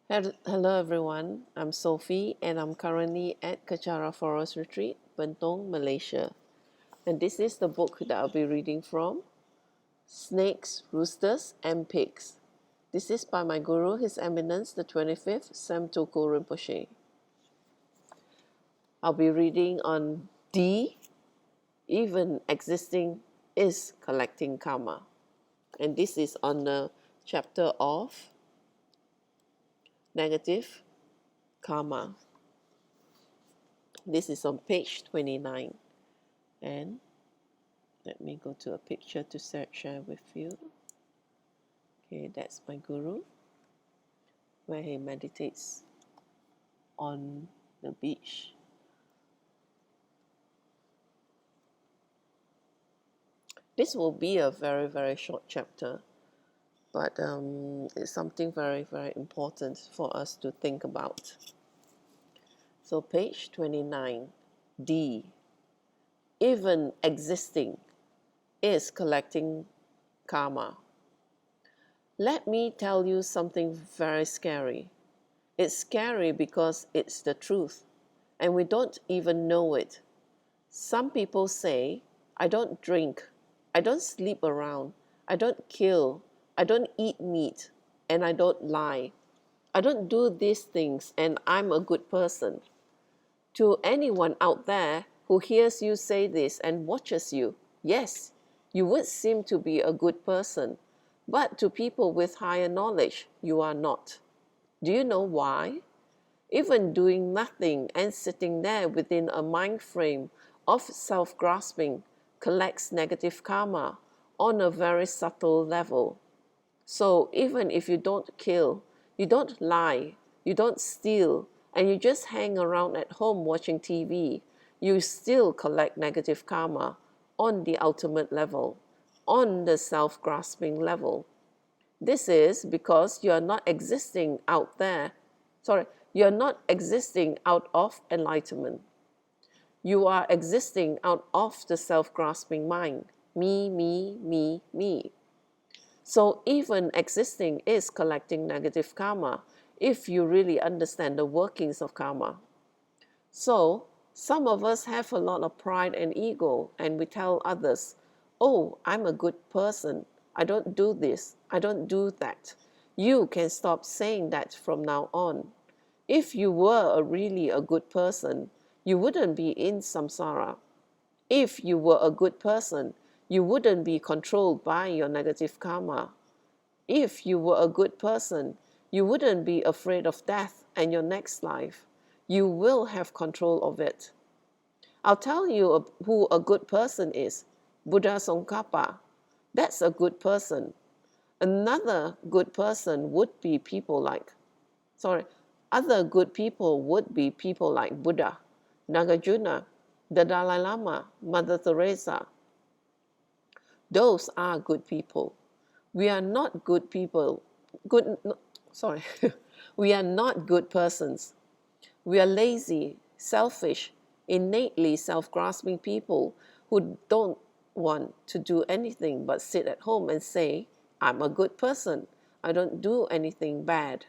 Hello everyone, I'm Sophie and I'm currently at Kechara Forest Retreat, Bentong, Malaysia. And this is the book that I'll be reading from, Snakes, Roosters and Pigs. This is by my guru, His Eminence the 25th Sam Toko Rinpoche. I'll be reading on D, even existing is collecting karma. And this is on the chapter of negative karma. This is on page 29. And let me go to a picture to share with you. Okay, that's my guru, where he meditates on the beach. This will be a very, very short chapter, but it's something very, very important for us to think about. So page 29, D, even existing is collecting karma. Let me tell you something very scary. It's scary because it's the truth, and we don't even know it. Some people say, I don't drink, I don't sleep around, I don't kill, I don't eat meat, and I don't lie. I don't do these things, and I'm a good person. To anyone out there who hears you say this and watches you, yes, you would seem to be a good person, but to people with higher knowledge, you are not. Do you know why? Even doing nothing and sitting there within a mind frame of self-grasping collects negative karma on a very subtle level. So even if you don't kill, you don't lie, you don't steal, and you just hang around at home watching TV, you still collect negative karma on the ultimate level, on the self-grasping level. This is because you are not existing out there. You're not existing out of enlightenment. You are existing out of the self-grasping mind. Me, me, me, me. So even existing is collecting negative karma if you really understand the workings of karma. So some of us have a lot of pride and ego, and we tell others, oh, I'm a good person. I don't do this. I don't do that. You can stop saying that from now on. If you were really a good person, you wouldn't be in samsara. If you were a good person, you wouldn't be controlled by your negative karma. If you were a good person, you wouldn't be afraid of death and your next life. You will have control of it. I'll tell you who a good person is. Buddha Tsongkhapa. That's a good person. Another good person would be other good people would be people like Buddha, Nagarjuna, the Dalai Lama, Mother Teresa. Those are good people. We are not good people. We are not good persons. We are lazy, selfish, innately self-grasping people who don't want to do anything but sit at home and say, I'm a good person. I don't do anything bad.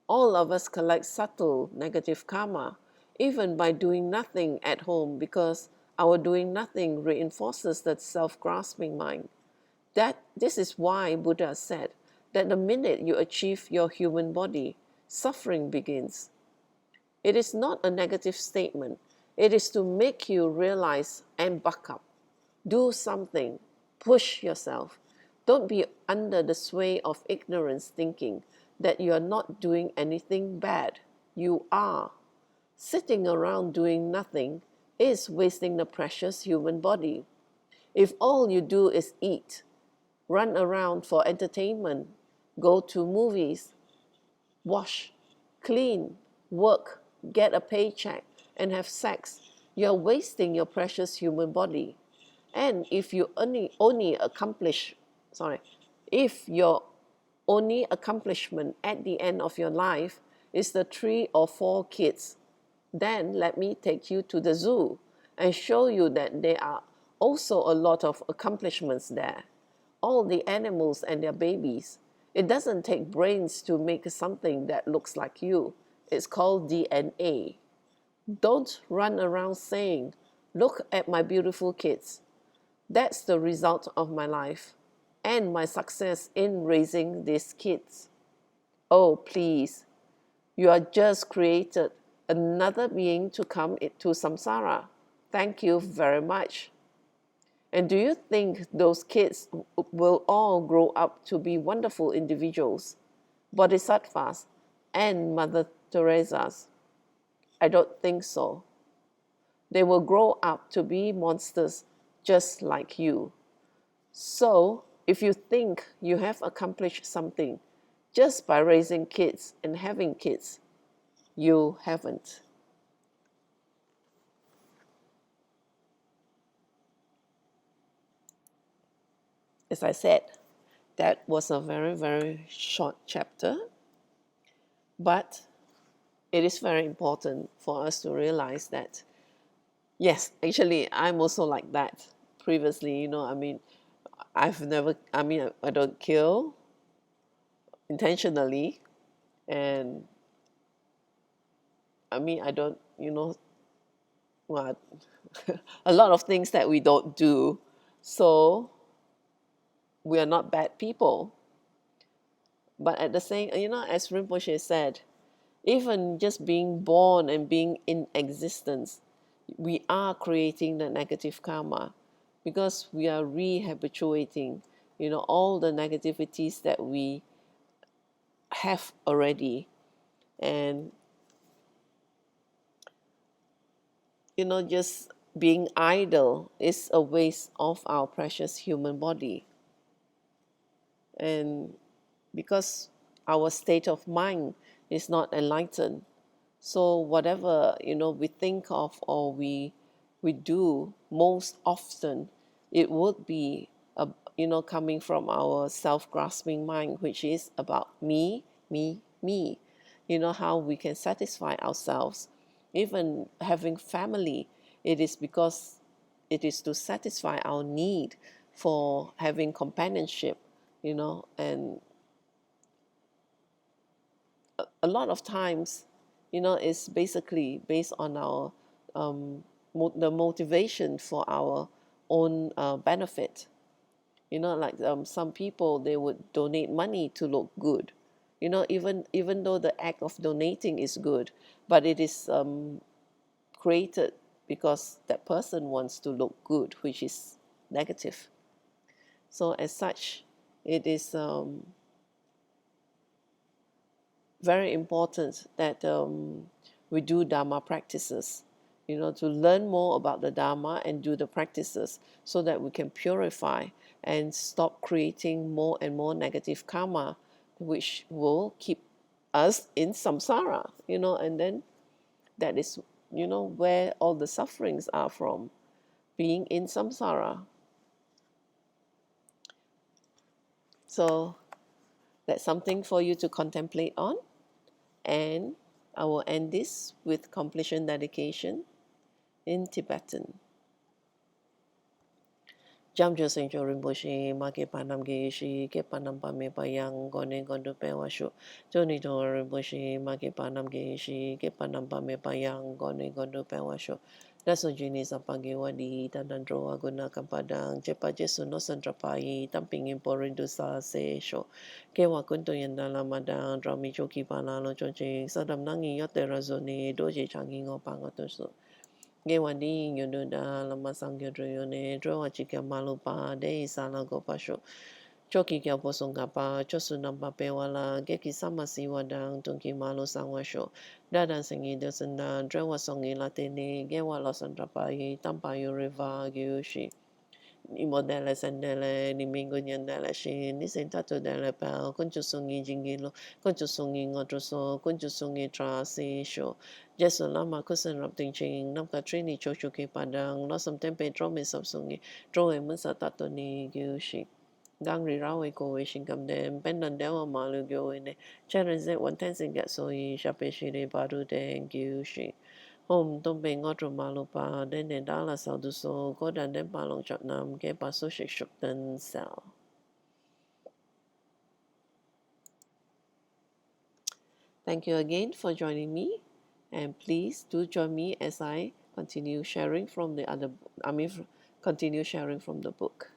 All of us collect subtle negative karma, even by doing nothing at home, because our doing nothing reinforces that self-grasping mind. This is why Buddha said that the minute you achieve your human body, suffering begins. It is not a negative statement. It is to make you realize and buck up. Do something. Push yourself. Don't be under the sway of ignorance thinking that you are not doing anything bad. You are. Sitting around doing nothing is wasting the precious human body. If all you do is eat, run around for entertainment, go to movies, wash, clean, work, get a paycheck, and have sex, you're wasting your precious human body. And if your only accomplishment at the end of your life is the 3 or 4 kids, then let me take you to the zoo and show you that there are also a lot of accomplishments there. All the animals and their babies, It doesn't take brains to make something that looks like you. It's called DNA. Don't run around saying, look at my beautiful kids. That's the result of my life and my success in raising these kids. Oh, please, you are just created another being to come to samsara. Thank you very much. And do you think those kids will all grow up to be wonderful individuals, bodhisattvas, and Mother Teresa's? I don't think so. They will grow up to be monsters just like you. So, if you think you have accomplished something just by raising kids and having kids, you haven't. As I said, that was a very, very short chapter, but it is very important for us to realize that, yes, actually, I'm also like that previously. I mean, I don't kill intentionally, and I mean, I don't, well, a lot of things that we don't do. So we are not bad people. But at the same, as Rinpoche said, even just being born and being in existence, we are creating the negative karma because we are rehabituating, all the negativities that we have already. And, just being idle is a waste of our precious human body. And because our state of mind is not enlightened, so whatever we think of or we do most often, it would be coming from our self-grasping mind, which is about me, me, me. How we can satisfy ourselves. Even having family, it is because it is to satisfy our need for having companionship, and a lot of times, it's basically based on our the motivation for our own benefit. Like some people, they would donate money to look good. Even though the act of donating is good, but it is created because that person wants to look good, which is negative. So as such, it is very important that we do Dharma practices, to learn more about the Dharma and do the practices so that we can purify and stop creating more and more negative karma, which will keep us in samsara, and then that is, where all the sufferings are from, being in samsara. So that's something for you to contemplate on. And I will end this with completion dedication in Tibetan. Jamjo Sengcho Rinpoche, Make Panam Geishi, Ke Panam Pame Payang, Gone Gondo Pewasho, Joni To Rinpoche, Make Panam Geishi, Ke Panam Pame Payang, Gone Gondo Pewasho, Daso Jini Sapagi Wadi, Tadandro Aguna Kampadang, Jepa Jesu no Santrapai, Tamping Imporindu Sa Se Sho, Ke Wakunto Yandala Madang, Drami Joki Panalo Joji, Sadam Nangi Yote Razoni, Doji Changi Pangotoso. Ge wadi yududa lama sangyo druyone drawa chika malupa de isala gopasho choki kya posongapa chosu nampa pewala ge kisama siwadang tunki malu sangwasho dadan singi dosenda drawa songi latene ge wala sandrapai tampayu riva gyushi ni modele sendele ni mingo nyandele shi ni sentato dele pel kunchu sungi jingilo kunchu sungi ngotroso kunchu sungi trasi sho Jesu lama kusen rap ting ching nam ka trini chochu ke padang lo sam tempe drome sab sungi droe munsa tato ni gyushi gang ri rawe ko we shingam dem pendan dewa malu gyo ne cheren ze wan ten sing get so yi shape shire baru de gyushi Om Tombe Ngodro Malupa, Dene Dala Sauduso, Godan Den Palong Chapnam, Gepa Soshik Shukten Sel. Thank you again for joining me, and please do join me as I continue sharing from the continue sharing from the book.